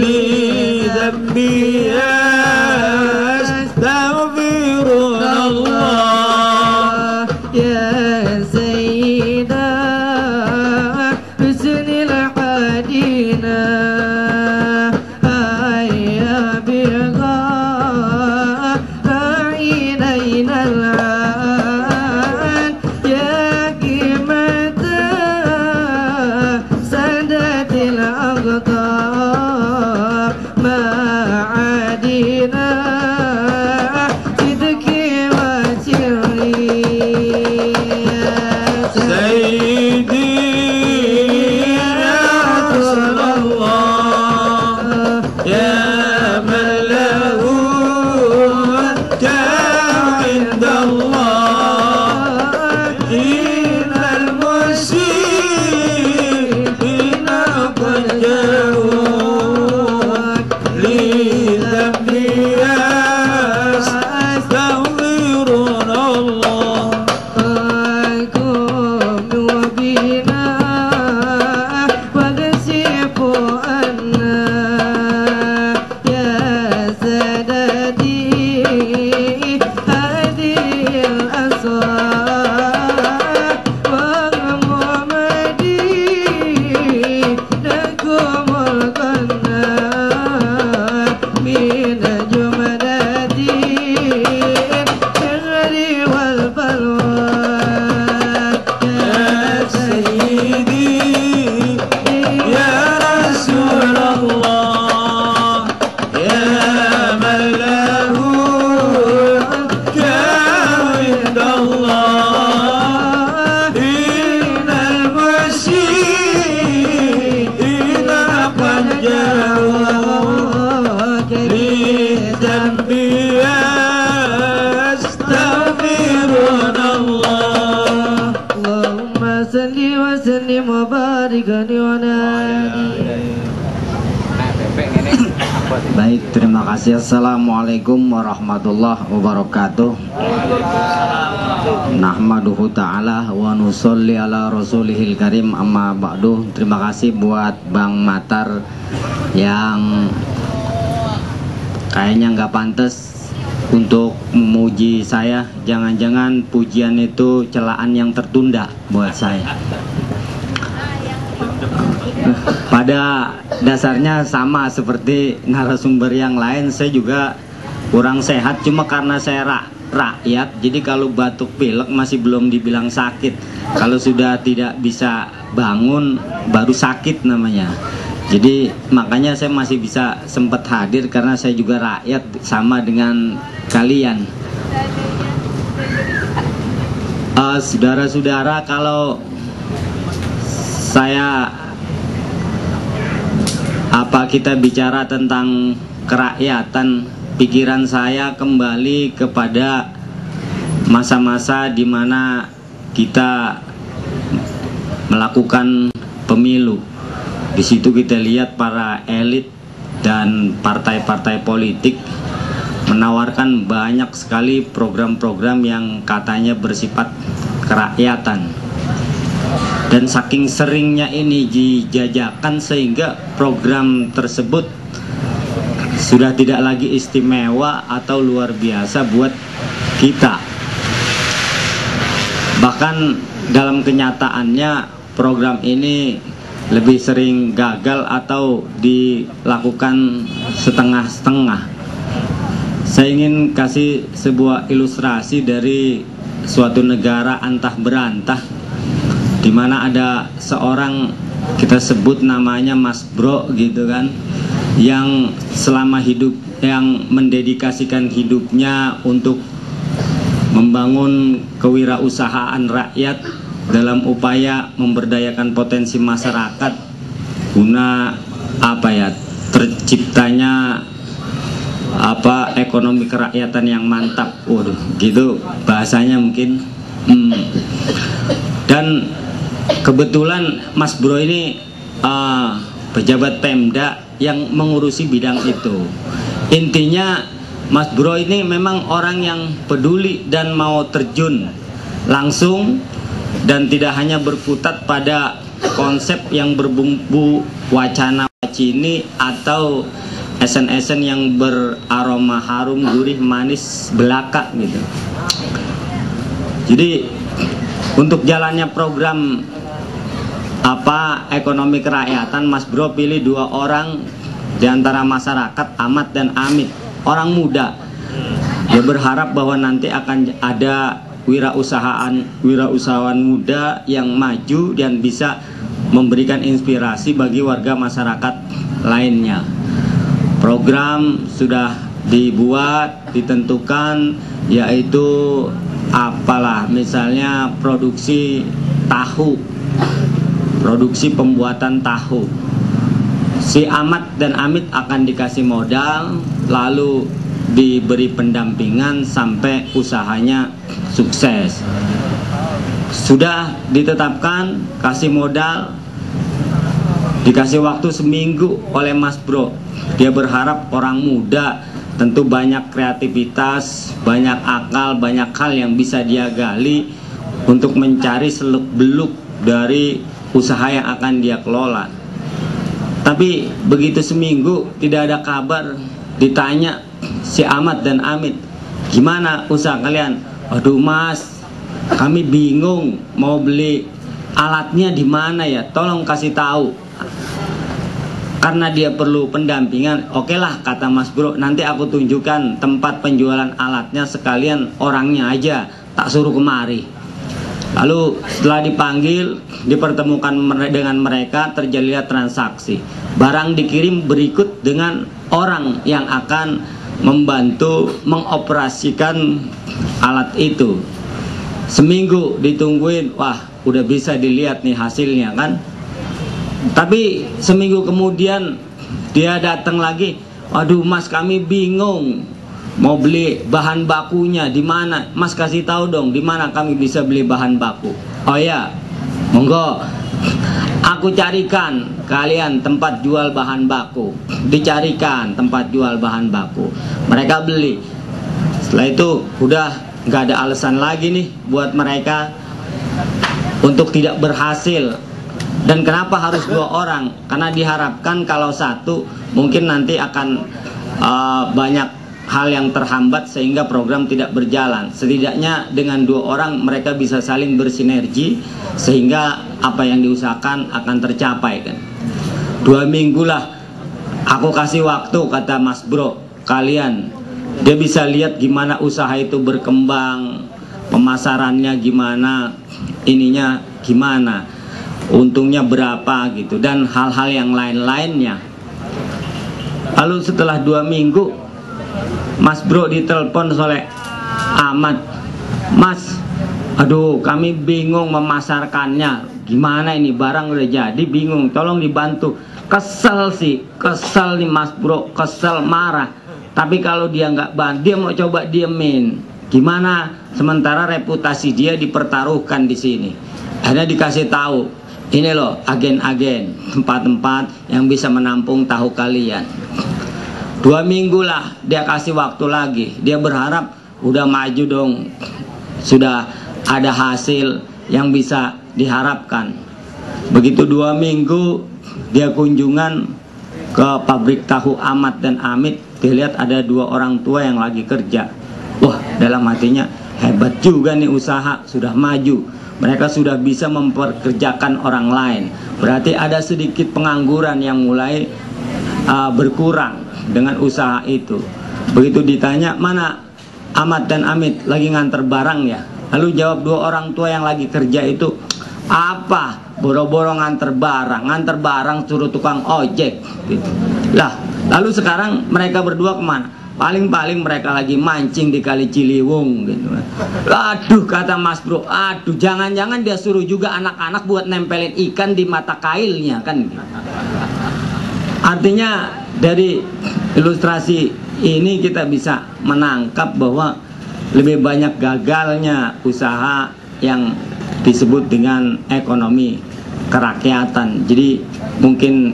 لذنبي أستغفر الله يا سيدا حسن الحدينا هيا بغا عينينا الآن يا قيمة سادة الأقطار ما عادينا صدقي وسري سيدي يا رسول الله يا من له عند الله إن المسيئين قد جاءوا لذنبي يستغفرون الله قم وبنا واكشف عنا يا سادتي هذه الأسرار وغمومتي لكم القناة من جملة الشر والبلوى يا سيدي يا رسول الله يا من له عند الله إن المسيئين قد جاءوا لذنبي يستغفرون الله اللهم صل وسلم وبارك Baik, terima kasih. Assalamualaikum warahmatullahi wabarakatuh. Nahmaduhu ta'ala wa nusolli ala rasulihil karim, amma ba'du. Terima kasih buat Bang Matar yang kayaknya nggak pantas untuk memuji saya. Jangan-jangan pujian itu celaan yang tertunda buat saya. Pada dasarnya sama seperti narasumber yang lain, saya juga kurang sehat. Cuma karena saya rakyat, jadi kalau batuk pilek masih belum dibilang sakit. Kalau sudah tidak bisa bangun, baru sakit namanya. Jadi makanya saya masih bisa sempat hadir karena saya juga rakyat sama dengan kalian. Saudara-saudara, kalau kita bicara tentang kerakyatan, pikiran saya kembali kepada masa-masa di mana kita melakukan pemilu. Di situ kita lihat para elit dan partai-partai politik menawarkan banyak sekali program-program yang katanya bersifat kerakyatan. Dan saking seringnya ini dijajakan sehingga program tersebut sudah tidak lagi istimewa atau luar biasa buat kita. Bahkan dalam kenyataannya program ini lebih sering gagal atau dilakukan setengah-setengah. Saya ingin kasih sebuah ilustrasi dari suatu negara antah berantah, di mana ada seorang, kita sebut namanya Mas Bro gitu kan, yang selama hidup, yang mendedikasikan hidupnya untuk membangun kewirausahaan rakyat dalam upaya memberdayakan potensi masyarakat guna terciptanya ekonomi kerakyatan yang mantap. Waduh, gitu bahasanya mungkin. Dan kebetulan Mas Bro ini pejabat Pemda yang mengurusi bidang itu. Intinya Mas Bro ini memang orang yang peduli dan mau terjun langsung dan tidak hanya berkutat pada konsep yang berbumbu wacana cini atau esen-esen yang beraroma harum, gurih, manis belaka gitu. Jadi untuk jalannya program ekonomi kerakyatan, Mas Bro pilih 2 orang di antara masyarakat, Ahmad dan Amit, orang muda. Dia berharap bahwa nanti akan ada wirausahawan muda yang maju dan bisa memberikan inspirasi bagi warga masyarakat lainnya. Program sudah dibuat, ditentukan, yaitu misalnya produksi tahu, produksi pembuatan tahu. Si Ahmad dan Amit akan dikasih modal, lalu diberi pendampingan sampai usahanya sukses. Sudah ditetapkan, kasih modal, dikasih waktu seminggu oleh Mas Bro. Dia berharap orang muda tentu banyak kreativitas, banyak akal, banyak hal yang bisa dia gali untuk mencari seluk-beluk dari usaha yang akan dia kelola. Tapi begitu seminggu tidak ada kabar, ditanya si Ahmad dan Amit, gimana usaha kalian? Aduh Mas, kami bingung mau beli alatnya di mana ya, tolong kasih tahu. Karena dia perlu pendampingan, oke lah kata Mas Bro, nanti aku tunjukkan tempat penjualan alatnya, sekalian orangnya aja tak suruh kemari. Lalu setelah dipanggil, dipertemukan dengan mereka, terjadilah transaksi. Barang dikirim berikut dengan orang yang akan membantu mengoperasikan alat itu. Seminggu ditungguin, wah udah bisa dilihat nih hasilnya kan. Tapi seminggu kemudian dia datang lagi, waduh Mas kami bingung mau beli bahan bakunya di mana. Mas kasih tahu dong di mana kami bisa beli bahan baku. Oh ya, monggo. Aku carikan kalian tempat jual bahan baku. Dicarikan tempat jual bahan baku. Mereka beli. Setelah itu udah nggak ada alasan lagi nih buat mereka untuk tidak berhasil. Dan kenapa harus 2 orang? Karena diharapkan kalau satu mungkin nanti akan banyak hal yang terhambat sehingga program tidak berjalan. Setidaknya dengan 2 orang mereka bisa saling bersinergi sehingga apa yang diusahakan akan tercapai kan. 2 minggu lah aku kasih waktu kata Mas Bro kalian. Dia bisa lihat gimana usaha itu berkembang, pemasarannya gimana, ininya gimana, untungnya berapa gitu, dan hal-hal yang lain-lainnya. Lalu setelah 2 minggu Mas Bro ditelepon oleh Ahmad, Mas, aduh kami bingung memasarkannya, gimana ini barang udah jadi bingung, tolong dibantu. Kesel sih, kesel nih Mas Bro, kesel, marah. Tapi kalau dia nggak bantu, dia mau coba diemin, gimana? Sementara reputasi dia dipertaruhkan di sini. Akhirnya dikasih tahu, ini loh agen-agen, tempat-tempat yang bisa menampung tahu kalian. 2 minggu lah dia kasih waktu lagi. Dia berharap udah maju dong, sudah ada hasil yang bisa diharapkan. Begitu 2 minggu dia kunjungan ke pabrik tahu Ahmad dan Amit. Dilihat ada 2 orang tua yang lagi kerja. Wah, dalam hatinya hebat juga nih usaha, sudah maju. Mereka sudah bisa memperkerjakan orang lain. Berarti ada sedikit pengangguran yang mulai berkurang dengan usaha itu. Begitu ditanya, mana Ahmad dan Amit lagi nganter barang ya? Lalu jawab 2 orang tua yang lagi kerja itu, apa? Boro-boro nganter barang suruh tukang ojek gitu. Lah, lalu sekarang mereka berdua kemana? Paling-paling mereka lagi mancing di Kali Ciliwung gitu. Aduh kata Mas Bro, aduh jangan-jangan dia suruh juga anak-anak buat nempelin ikan di mata kailnya kan gitu. Artinya dari ilustrasi ini kita bisa menangkap bahwa lebih banyak gagalnya usaha yang disebut dengan ekonomi kerakyatan. Jadi mungkin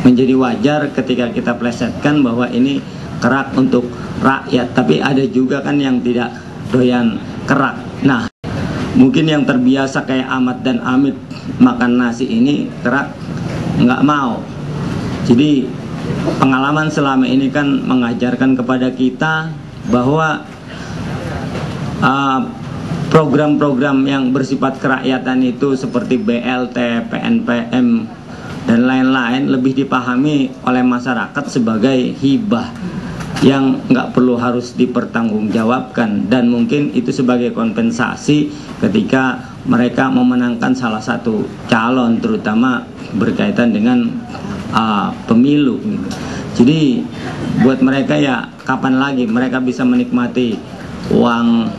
menjadi wajar ketika kita plesetkan bahwa ini kerak untuk rakyat, tapi ada juga kan yang tidak doyan kerak. Nah, mungkin yang terbiasa kayak Ahmad dan Amit makan nasi ini kerak nggak mau. Jadi pengalaman selama ini kan mengajarkan kepada kita bahwa program-program yang bersifat kerakyatan itu seperti BLT, PNPM, dan lain-lain lebih dipahami oleh masyarakat sebagai hibah yang nggak perlu harus dipertanggungjawabkan, dan mungkin itu sebagai kompensasi ketika mereka memenangkan salah satu calon, terutama berkaitan dengan pemilu gitu. Jadi buat mereka ya kapan lagi mereka bisa menikmati uang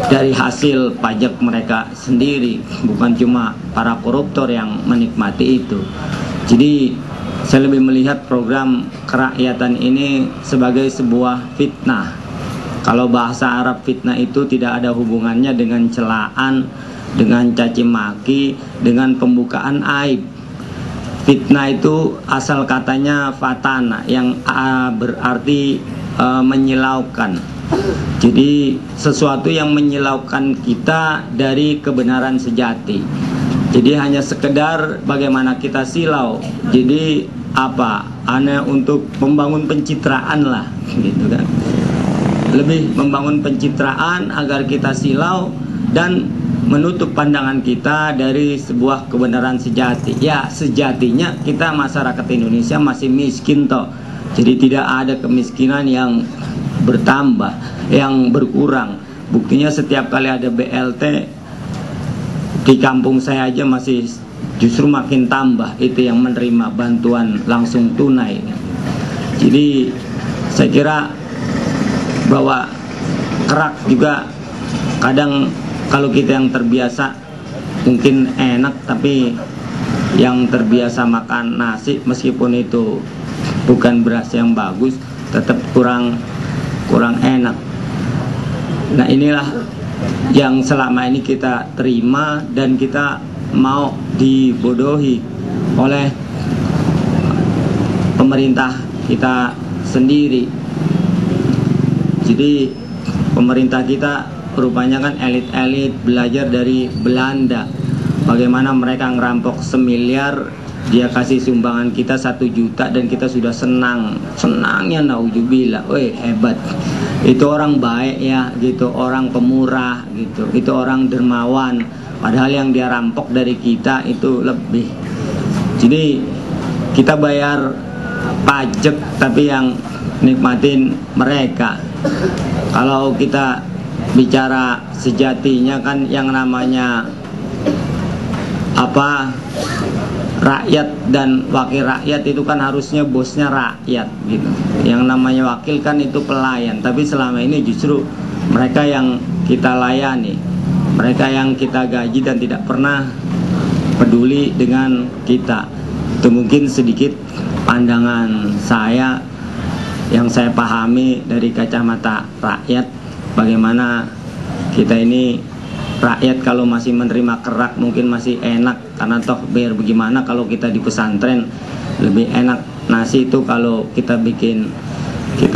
dari hasil pajak mereka sendiri, bukan cuma para koruptor yang menikmati itu. Jadi saya lebih melihat program kerakyatan ini sebagai sebuah fitnah. Kalau bahasa Arab fitnah itu tidak ada hubungannya dengan celaan, dengan caci maki, dengan pembukaan aib. Fitnah itu asal katanya fatana yang berarti menyilaukan. Jadi sesuatu yang menyilaukan kita dari kebenaran sejati. Jadi hanya sekedar bagaimana kita silau. Jadi hanya untuk membangun pencitraan lah, gitu kan. Lebih membangun pencitraan agar kita silau dan menutup pandangan kita dari sebuah kebenaran sejati. Ya, sejatinya kita masyarakat Indonesia masih miskin toh. Jadi tidak ada kemiskinan yang bertambah, yang berkurang. Buktinya setiap kali ada BLT di kampung saya aja masih justru makin tambah itu yang menerima bantuan langsung tunai. Jadi saya kira bahwa kerak juga kadang kalau kita yang terbiasa mungkin enak, tapi yang terbiasa makan nasi meskipun itu bukan beras yang bagus tetap kurang enak. Nah inilah yang selama ini kita terima dan kita mau dibodohi oleh pemerintah kita sendiri. Jadi pemerintah kita rupanya kan elit-elit belajar dari Belanda. Bagaimana mereka ngerampok semiliar, dia kasih sumbangan kita 1 juta dan kita sudah senangnya naudzubillah. Woi hebat, itu orang baik ya gitu, orang pemurah gitu, itu orang dermawan. Padahal yang dia rampok dari kita itu lebih. Jadi kita bayar pajak tapi yang nikmatin mereka. Kalau kita bicara sejatinya kan yang namanya rakyat dan wakil rakyat itu kan harusnya bosnya rakyat gitu. Yang namanya wakil kan itu pelayan, tapi selama ini justru mereka yang kita layani, mereka yang kita gaji dan tidak pernah peduli dengan kita. Itu mungkin sedikit pandangan saya yang saya pahami dari kacamata rakyat. Bagaimana kita ini rakyat kalau masih menerima kerak mungkin masih enak, karena toh biar bagaimana kalau kita di pesantren lebih enak nasi itu kalau kita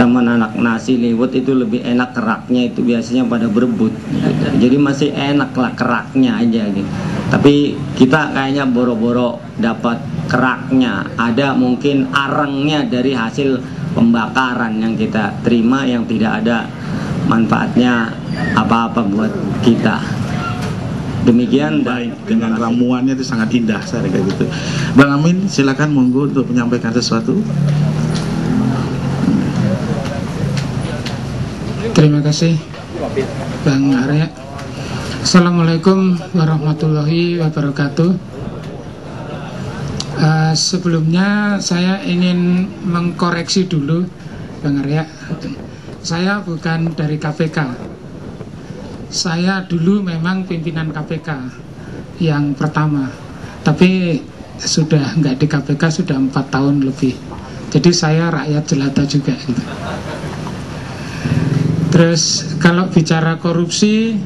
menanak nasi liwet itu lebih enak, keraknya itu biasanya pada berebut gitu. Jadi masih enak lah keraknya aja gitu. Tapi kita kayaknya boro-boro dapat keraknya, ada mungkin arangnya dari hasil pembakaran yang kita terima yang tidak ada manfaatnya apa-apa buat kita. Demikian. Baik, dengan ramuannya itu sangat indah saya kayak gitu. Bang Amin, silakan monggo untuk menyampaikan sesuatu. Terima kasih Bang Arya. Assalamualaikum warahmatullahi wabarakatuh. Sebelumnya saya ingin mengkoreksi dulu Bang Arya. Saya bukan dari KPK. Saya dulu memang pimpinan KPK yang pertama, tapi sudah nggak di KPK sudah 4 tahun lebih. Jadi saya rakyat jelata juga gitu. Terus kalau bicara korupsi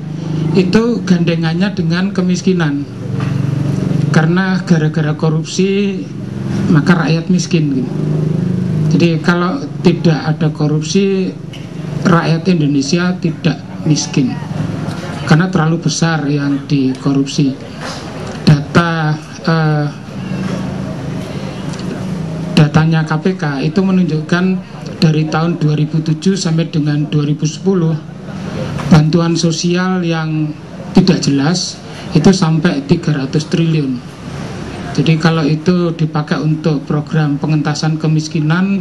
itu gandengannya dengan kemiskinan. Karena gara-gara korupsi maka rakyat miskin gitu. Jadi kalau tidak ada korupsi, rakyat Indonesia tidak miskin karena terlalu besar yang dikorupsi. Datanya catatannya KPK itu menunjukkan dari tahun 2007 sampai dengan 2010 bantuan sosial yang tidak jelas itu sampai 300 triliun. Jadi kalau itu dipakai untuk program pengentasan kemiskinan,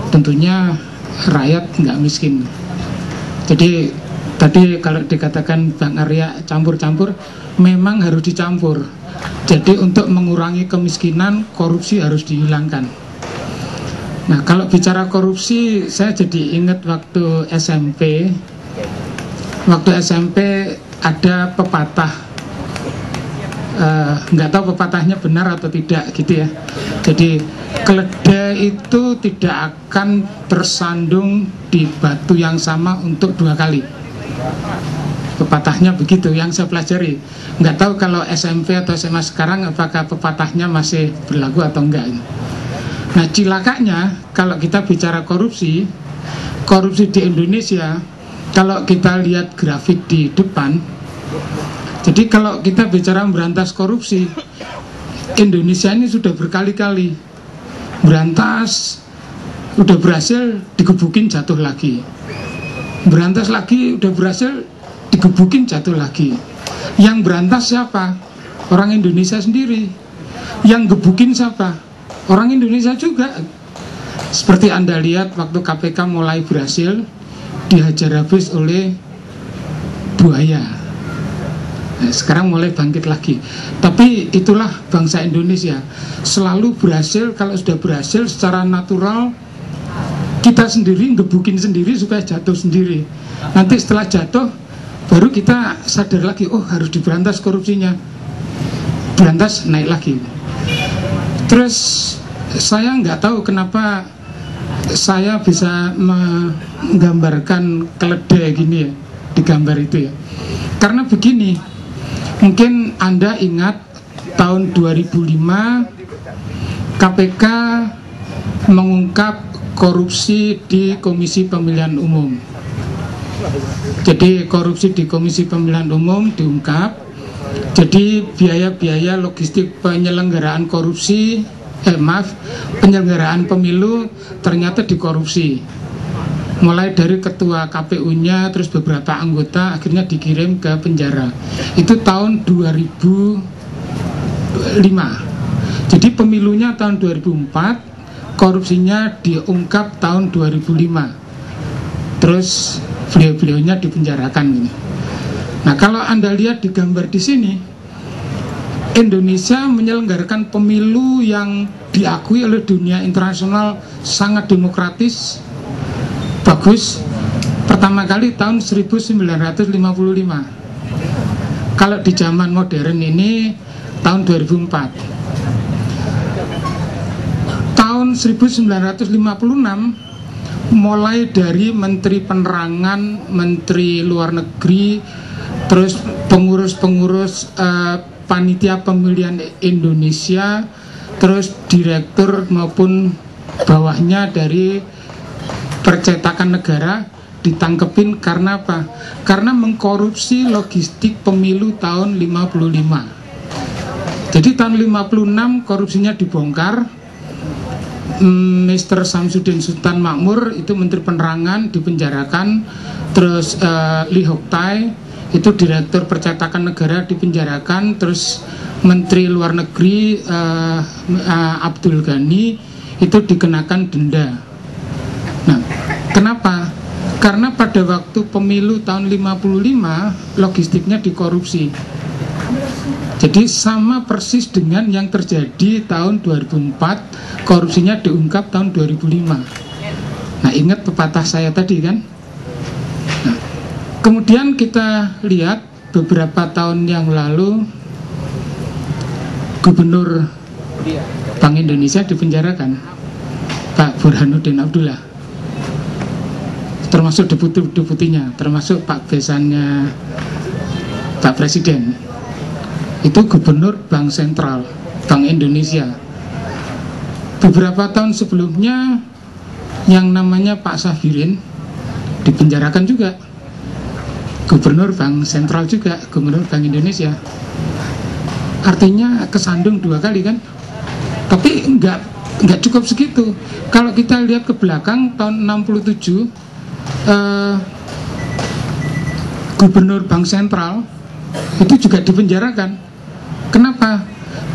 tentunya rakyat nggak miskin. Jadi tadi kalau dikatakan Bang Arya campur-campur, memang harus dicampur. Jadi untuk mengurangi kemiskinan, korupsi harus dihilangkan. Nah, kalau bicara korupsi, saya jadi ingat waktu SMP. Waktu SMP ada pepatah, nggak tahu pepatahnya benar atau tidak gitu ya. Jadi keledai itu tidak akan tersandung di batu yang sama untuk 2 kali. Pepatahnya begitu yang saya pelajari. Nggak tahu kalau SMP atau SMA sekarang apakah pepatahnya masih berlaku atau enggak. Nah, cilakanya kalau kita bicara korupsi di Indonesia, kalau kita lihat grafik di depan, jadi kalau kita bicara memberantas korupsi, Indonesia ini sudah berkali-kali berantas, udah berhasil digebukin jatuh lagi, berantas lagi, udah berhasil digebukin jatuh lagi. Yang berantas siapa? Orang Indonesia sendiri. Yang gebukin siapa? Orang Indonesia juga. Seperti Anda lihat waktu KPK mulai berhasil, dihajar habis oleh buaya. Nah, sekarang mulai bangkit lagi. Tapi itulah bangsa Indonesia, selalu berhasil. Kalau sudah berhasil secara natural, kita sendiri gebukin sendiri supaya jatuh sendiri. Nanti setelah jatuh, baru kita sadar lagi, oh harus diberantas korupsinya. Berantas, naik lagi. Terus saya nggak tahu kenapa saya bisa menggambarkan keledai gini ya, di gambar itu ya. Karena begini, mungkin Anda ingat tahun 2005 KPK mengungkap korupsi di Komisi Pemilihan Umum. Jadi korupsi di Komisi Pemilihan Umum diungkap. Jadi biaya-biaya logistik penyelenggaraan penyelenggaraan pemilu ternyata dikorupsi. Mulai dari ketua KPU-nya, terus beberapa anggota akhirnya dikirim ke penjara. Itu tahun 2005. Jadi pemilunya tahun 2004, korupsinya diungkap tahun 2005. Terus beliau-beliaunya dipenjarakan. Nah, kalau Anda lihat di gambar di sini, Indonesia menyelenggarakan pemilu yang diakui oleh dunia internasional sangat demokratis, bagus. Pertama kali tahun 1955. Kalau di zaman modern ini tahun 2004. Tahun 1956 mulai dari Menteri Penerangan, Menteri Luar Negeri, terus pengurus-pengurus panitia pemilihan Indonesia, terus direktur maupun bawahnya dari percetakan negara ditangkepin karena apa? Karena mengkorupsi logistik pemilu tahun 55. Jadi tahun 56 korupsinya dibongkar. Mr. Samsudin Sultan Makmur itu Menteri Penerangan dipenjarakan. Terus Lee Hok Tae itu direktur percetakan negara dipenjarakan. Terus Menteri Luar Negeri Abdul Ghani itu dikenakan denda. Nah, kenapa? Karena pada waktu pemilu tahun 55 logistiknya dikorupsi. Jadi sama persis dengan yang terjadi tahun 2004, korupsinya diungkap tahun 2005. Nah, ingat pepatah saya tadi kan? Nah, kemudian kita lihat beberapa tahun yang lalu Gubernur Bank Indonesia dipenjarakan, Pak Burhanuddin Abdullah, termasuk deputinya, termasuk Pak besannya Pak Presiden. Itu Gubernur Bank Sentral, Bank Indonesia. Beberapa tahun sebelumnya yang namanya Pak Safirin dipenjarakan juga, Gubernur Bank Sentral juga, Gubernur Bank Indonesia. Artinya kesandung 2 kali kan? Tapi nggak cukup segitu. Kalau kita lihat ke belakang tahun 67, Gubernur Bank Sentral itu juga dipenjarakan. Kenapa?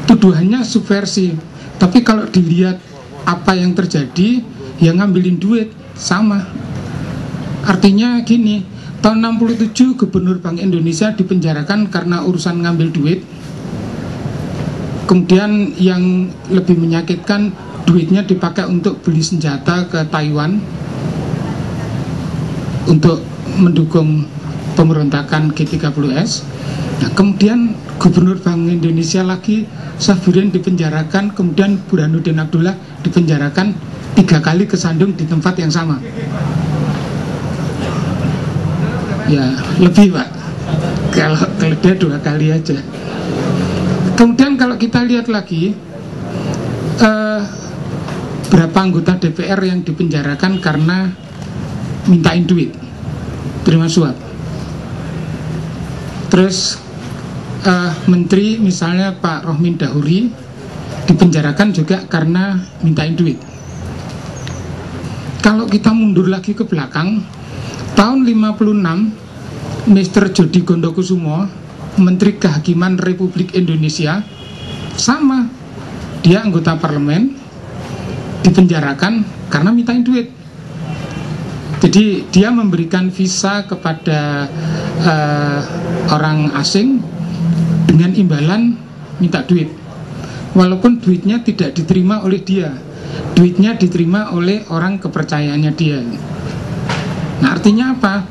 Tuduhannya subversi. Tapi kalau dilihat apa yang terjadi, ya ngambilin duit sama. Artinya gini, tahun 67 Gubernur Bank Indonesia dipenjarakan karena urusan ngambil duit. Kemudian yang lebih menyakitkan, duitnya dipakai untuk beli senjata ke Taiwan untuk mendukung pemberontakan G30S. Nah, kemudian Gubernur Bank Indonesia lagi, Safirien dipenjarakan, kemudian Burhanuddin Abdullah dipenjarakan 3 kali kesandung di tempat yang sama. Ya, lebih Pak. Kalau dia 2 kali aja. Kemudian kalau kita lihat lagi, berapa anggota DPR yang dipenjarakan karena mintain duit, terima suap. Terus menteri misalnya Pak Rohmin Dahuri dipenjarakan juga karena mintain duit. Kalau kita mundur lagi ke belakang, tahun 56 Mr. Jody Gondokusumo, Menteri Kehakiman Republik Indonesia, sama, dia anggota parlemen, dipenjarakan karena mintain duit. Jadi dia memberikan visa kepada orang asing dengan imbalan minta duit, walaupun duitnya tidak diterima oleh dia, duitnya diterima oleh orang kepercayaannya dia. Nah, artinya apa?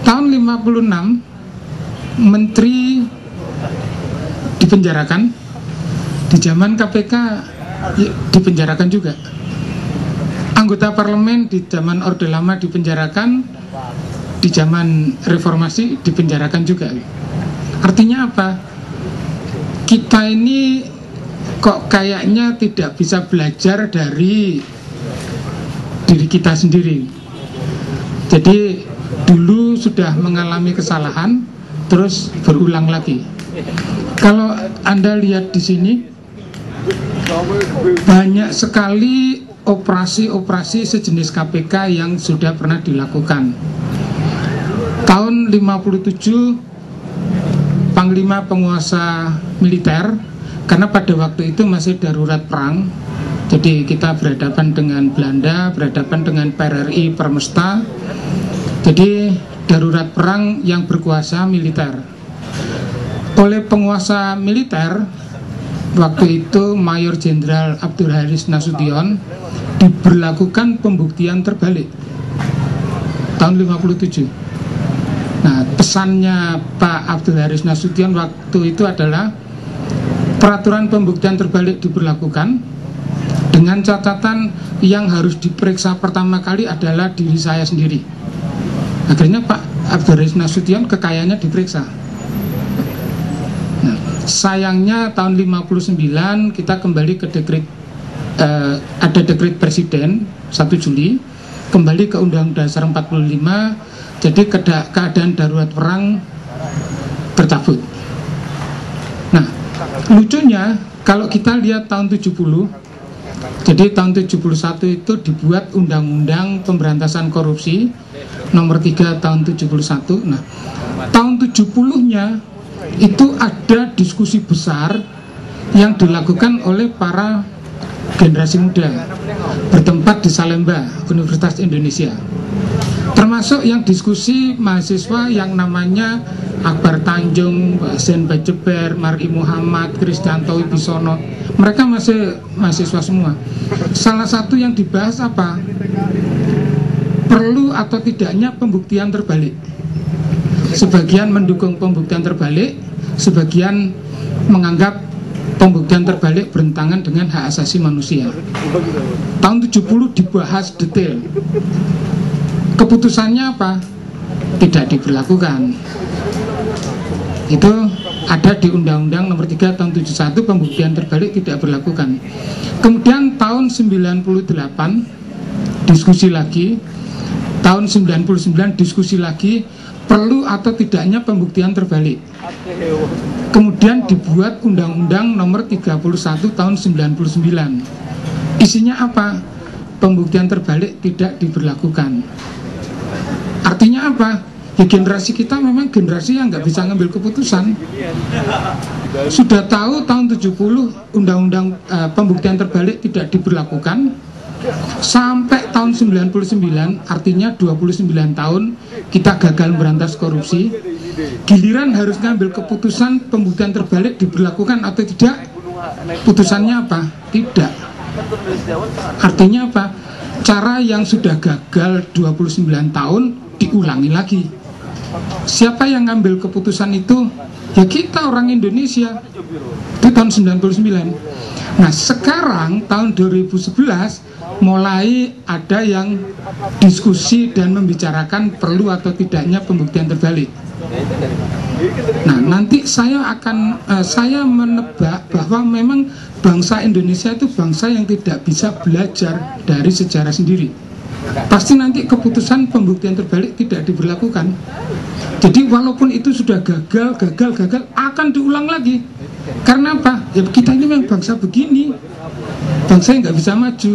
Tahun 56 menteri dipenjarakan, di zaman KPK dipenjarakan juga, anggota parlemen di zaman Orde Lama dipenjarakan, di zaman reformasi dipenjarakan juga. Artinya apa? Kita ini kok kayaknya tidak bisa belajar dari diri kita sendiri. Jadi dulu sudah mengalami kesalahan, terus berulang lagi. Kalau Anda lihat di sini, banyak sekali operasi-operasi sejenis KPK yang sudah pernah dilakukan. Tahun 57 Panglima Penguasa Militer, karena pada waktu itu masih darurat perang, jadi kita berhadapan dengan Belanda, berhadapan dengan PRRI Permesta, jadi darurat perang yang berkuasa militer. Oleh penguasa militer waktu itu Mayor Jenderal Abdul Haris Nasution diberlakukan pembuktian terbalik tahun 57. Nah, pesannya Pak Abdul Haris Nasution waktu itu adalah peraturan pembuktian terbalik diberlakukan dengan catatan yang harus diperiksa pertama kali adalah diri saya sendiri. Akhirnya Pak Abdul Haris Nasution kekayaannya diperiksa. Nah, sayangnya tahun 59 kita kembali ke dekret, ada dekret Presiden 1 Juli, kembali ke Undang-Undang Dasar 45, jadi keadaan darurat perang tercabut. Nah, lucunya kalau kita lihat tahun 70, jadi tahun 71 itu dibuat Undang-Undang Pemberantasan Korupsi nomor 3 tahun 71. Nah, tahun 70-nya itu ada diskusi besar yang dilakukan oleh para generasi muda bertempat di Salemba, Universitas Indonesia. Termasuk yang diskusi mahasiswa yang namanya Akbar Tanjung, Zen Bajeber, Mar'i Muhammad, Kristianto Wibisono. Mereka masih mahasiswa semua. Salah satu yang dibahas apa? Perlu atau tidaknya pembuktian terbalik. Sebagian mendukung pembuktian terbalik, sebagian menganggap pembuktian terbalik bertentangan dengan hak asasi manusia. Tahun 70 dibahas detail. Keputusannya apa? Tidak diberlakukan. Itu ada di Undang-Undang nomor 3 tahun 71, pembuktian terbalik tidak berlakukan. Kemudian tahun 98 diskusi lagi, tahun 99 diskusi lagi, perlu atau tidaknya pembuktian terbalik. Kemudian dibuat Undang-Undang nomor 31 tahun 99. Isinya apa? Pembuktian terbalik tidak diberlakukan. Artinya apa? Ya generasi kita memang generasi yang nggak bisa ngambil keputusan. Sudah tahu tahun 70 undang-undang pembuktian terbalik tidak diberlakukan, sampai tahun 99, artinya 29 tahun kita gagal berantas korupsi. Giliran harus ngambil keputusan pembuktian terbalik diberlakukan atau tidak, putusannya apa? Tidak. Artinya apa? Cara yang sudah gagal 29 tahun diulangi lagi. Siapa yang ngambil keputusan itu? Ya kita orang Indonesia. Itu tahun 99. Nah sekarang tahun 2011 mulai ada yang diskusi dan membicarakan perlu atau tidaknya pembuktian terbalik. Nah nanti saya menebak bahwa memang bangsa Indonesia itu bangsa yang tidak bisa belajar dari sejarah sendiri. Pasti nanti keputusan pembuktian terbalik tidak diberlakukan. Jadi walaupun itu sudah gagal akan diulang lagi. Karena apa? Ya kita ini memang bangsa begini, bangsa yang nggak bisa maju.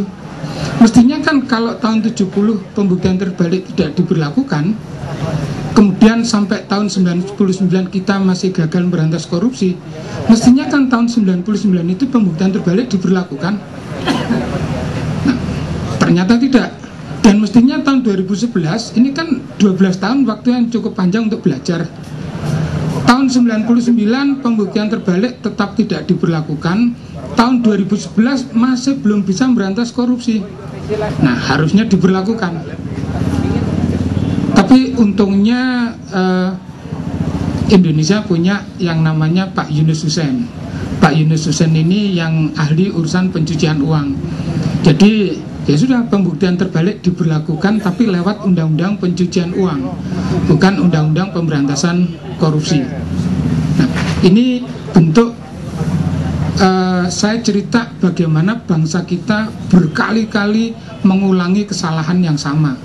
Mestinya kan kalau tahun 70 pembuktian terbalik tidak diberlakukan, kemudian sampai tahun 99 kita masih gagal berantas korupsi, mestinya kan tahun 99 itu pembuktian terbalik diberlakukan. Nah, ternyata tidak. Dan mestinya tahun 2011 ini kan 12 tahun waktu yang cukup panjang untuk belajar. Tahun 99 pembuktian terbalik tetap tidak diberlakukan. Tahun 2011 masih belum bisa berantas korupsi. Nah harusnya diberlakukan. Tapi untungnya Indonesia punya yang namanya Pak Yunus Hussein. Pak Yunus Hussein ini yang ahli urusan pencucian uang. Jadi ya sudah, pembuktian terbalik diberlakukan tapi lewat undang-undang pencucian uang, bukan undang-undang pemberantasan korupsi. Nah, ini bentuk saya cerita bagaimana bangsa kita berkali-kali mengulangi kesalahan yang sama.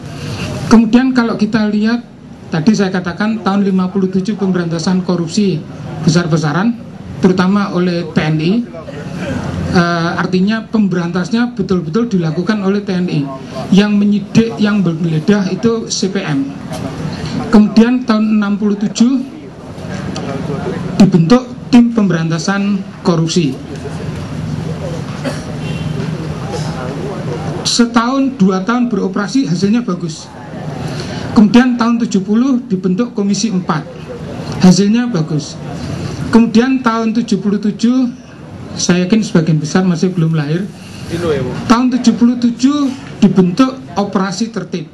Kemudian kalau kita lihat, tadi saya katakan tahun 57 pemberantasan korupsi besar-besaran, terutama oleh TNI. Artinya pemberantasnya betul-betul dilakukan oleh TNI. Yang menyidik, yang menggeledah itu CPM. Kemudian tahun 67 dibentuk tim pemberantasan korupsi. Setahun, 2 tahun beroperasi, hasilnya bagus. Kemudian tahun 70 dibentuk Komisi 4, hasilnya bagus. Kemudian tahun 77, saya yakin sebagian besar masih belum lahir, tahun 77 dibentuk Operasi Tertib.